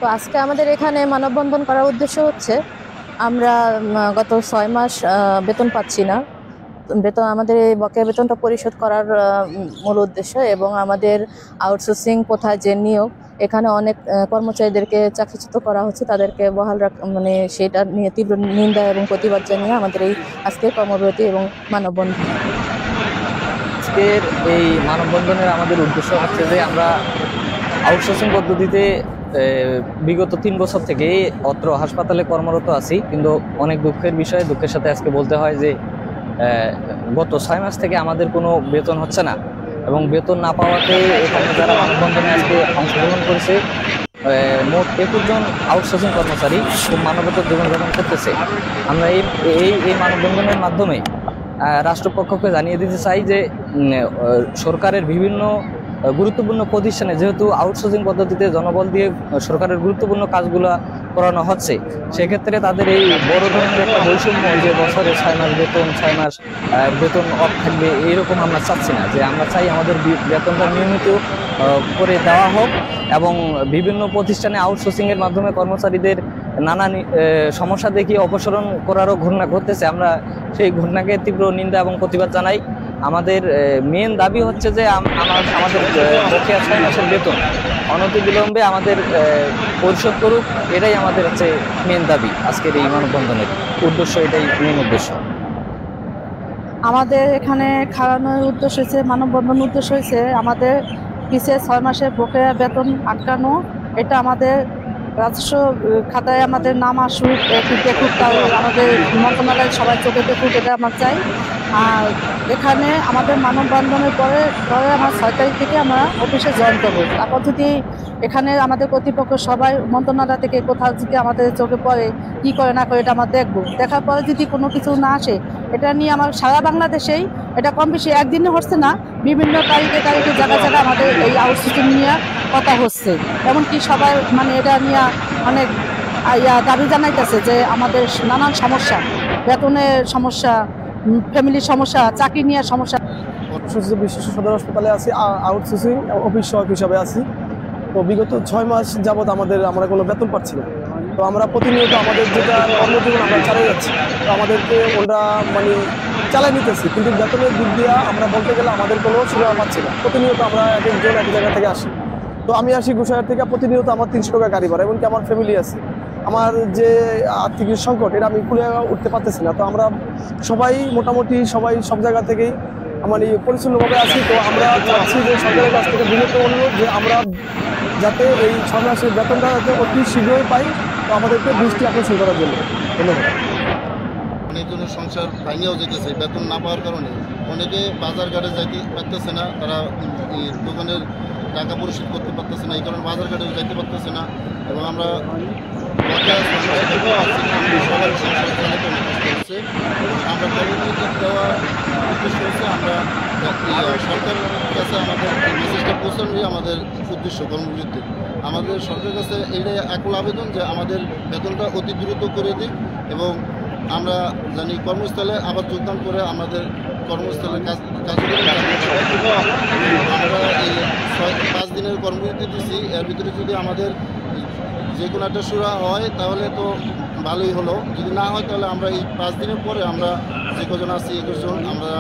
তো আজকে আমাদের এখানে মানববন্ধন করার উদ্দেশ্য হচ্ছে আমরা গত 6 মাস বেতন পাচ্ছি না। বেতন আমাদের এই বকেয়া বেতনটা পরিশোধ করার মূল উদ্দেশ্য, এবং আমাদের আউটসোর্সিং প্রথা যে নিয়োগ, এখানে অনেক কর্মচারীদেরকে চাকরিচ্যুত করা হচ্ছে, তাদেরকে বহাল মানে সেটা নিয়ে তীব্র নিন্দা এবং প্রতিবাদ জানিয়ে আমাদের এই আজকের কর্মবিরতি এবং মানববন্ধন। আজকের এই মানববন্ধনের আমাদের উদ্দেশ্য হচ্ছে যে আমরা আউটসোর্সিং পদ্ধতিতে বিগত 3 বছর থেকে অত্র হাসপাতালে কর্মরত আছি, কিন্তু অনেক দুঃখের সাথে আজকে বলতে হয় যে গত 6 মাস থেকে আমাদের কোনো বেতন হচ্ছে না, এবং বেতন না পাওয়াতে এখানে যারা মানববন্ধনে আজকে অংশগ্রহণ করেছে মোট 21 জন আউটসোর্সিং কর্মচারী খুব মানবতার জীবনযাপন করতেছে। আমরা এই মানববন্ধনের মাধ্যমে রাষ্ট্রপক্ষকে জানিয়ে দিতে চাই যে সরকারের বিভিন্ন গুরুত্বপূর্ণ প্রতিষ্ঠানে যেহেতু আউটসোর্সিং পদ্ধতিতে জনবল দিয়ে সরকারের গুরুত্বপূর্ণ কাজগুলো করানো হচ্ছে, সেক্ষেত্রে তাদের এই বড় ধরনের একটা বৈষম্য যে বছরে 6 মাস বেতন, 6 মাস বেতন অফ থাকবে, এইরকম আমরা চাচ্ছি না। যে আমরা চাই আমাদের বেতনটা নিয়মিত করে দেওয়া হোক, এবং বিভিন্ন প্রতিষ্ঠানে আউটসোর্সিংয়ের মাধ্যমে কর্মচারীদের নানা সমস্যা দেখিয়ে অপসারণ করারও ঘটনা ঘটতেছে। আমরা সেই ঘটনাকে তীব্র নিন্দা এবং প্রতিবাদ জানাই। আমাদের মেন দাবি হচ্ছে যে আমাদের বকেয়া 6 মাসের বেতন অনতিবিলম্বে আমাদের পরিশোধ করুক, এটাই আমাদের হচ্ছে মেন দাবি। আজকের এই মানববন্ধনের উদ্দেশ্য এটাই মেন উদ্দেশ্য। আমাদের এখানে খাওয়ানোর উদ্দেশ্য হয়েছে, মানববন্ধন উদ্দেশ্য হয়েছে আমাদের পিছিয়ে 6 মাসের বকেয়া বেতন আটকানো। এটা আমাদের রাজস্ব খাতায় আমাদের নাম আসুক, একটু দেখুক, তাও আমাদের মন্ত্রণালয়ের সবাই চোখে দেখুক, এটা আমরা চাই। আর এখানে আমাদের মানববন্ধনের পরে আমার 6 তারিখ থেকে আমরা অফিসে জয়েন করবো। তারপর যদি এখানে আমাদের কর্তৃপক্ষ সবাই মন্ত্রণালয় থেকে কোথাও যদি আমাদের চোখে পড়ে কী করে না করে, এটা আমরা দেখবো। দেখার পরে যদি কোনো কিছু না আসে, এটা নিয়ে আমার সারা বাংলাদেশেই এটা কম বেশি একদিনে হচ্ছে না, বিভিন্ন তারিখে জায়গায় আমাদের এই আউটসোর্সিং নিয়ে কথা হচ্ছে। এমনকি সবাই মানে এটা নিয়ে অনেক দাবি জানাইতেছে যে আমাদের নানান সমস্যা, বেতনের সমস্যা, ফ্যামিলির সমস্যা, চাকরি নিয়ে সমস্যা। বিশিষ্ট সদর হাসপাতালে আছি, আউটসোর্সিং অফিস সহায়ক হিসাবে আছি। তো বিগত 6 মাস যাবৎ আমরা কোনো বেতন পাচ্ছি না। তো আমরা প্রতিনিয়ত আমাদের যেটা কর্মজীবন আমরা চালিয়ে যাচ্ছি, তো আমাদেরকে ওরা মানে চালাই নিতেছি, কিন্তু বেতনের দিক দিয়ে আমরা বলতে গেলে আমাদের কোনো সুবিধা পাচ্ছি না। প্রতিনিয়ত আমরা এক একজন এক জায়গা থেকে আসি। তো আমি আসি গোসাইহাট থেকে, প্রতিনিয়ত আমার 300 টাকা গাড়ি ভাড়া, এমনকি আমার ফ্যামিলি আছে। আমার যে আর্থিক সংকট, এটা আমি কুলে উঠতে পারতেছি না। তো আমরা সবাই মোটামুটি সবাই সব জায়গা থেকেই মানে পরিচ্ছন্নভাবে আছি। তো আমরা চাচ্ছি যে সরকারের কাছ থেকে বিনীত অনুরোধ যে আমরা যাতে এই 6 মাসের বেতনটা যাতে অতি শীঘ্রই পাই, তো আমাদেরকে দৃষ্টি আকর্ষণ করার জন্য ধন্যবাদ। অনেকজনের সংসার ভাঙিয়েও যেতেছে বেতন না পাওয়ার কারণে। অনেকে বাজার ঘাটে যাইতে পারতেছে না, তারা দোকানের টাকা পরিশোধ করতে পারতেছে না, এই কারণে বাজার ঘাটেও যাইতে পারতেছে না। এবং আমরা সবার সংসার চালাতে অনেক কষ্ট হচ্ছে। এবং আমরা কর্মবিরতি দেওয়ার উদ্দেশ্য হচ্ছে আমরা সরকারের কাছে আমাদের মেসেজটা পৌঁছানোই আমাদের উদ্দেশ্য কর্মবিরতি। আমাদের সরকারের কাছে এইটাই একল আবেদন যে আমাদের বেতনটা অতি দ্রুত করে দিক, এবং আমরা জানি কর্মস্থলে আবার যোগদান করে আমাদের কর্মস্থলের আমরা এই 5 দিনের কর্মবিরতি দিচ্ছি। এর ভিতরে যদি আমাদের যে কোনো একটা সুরা হয় তাহলে তো ভালোই হলো, যদি না হয় তাহলে আমরা এই 5 দিনের পরে আমরা যে কজন আছি 21 জন আমরা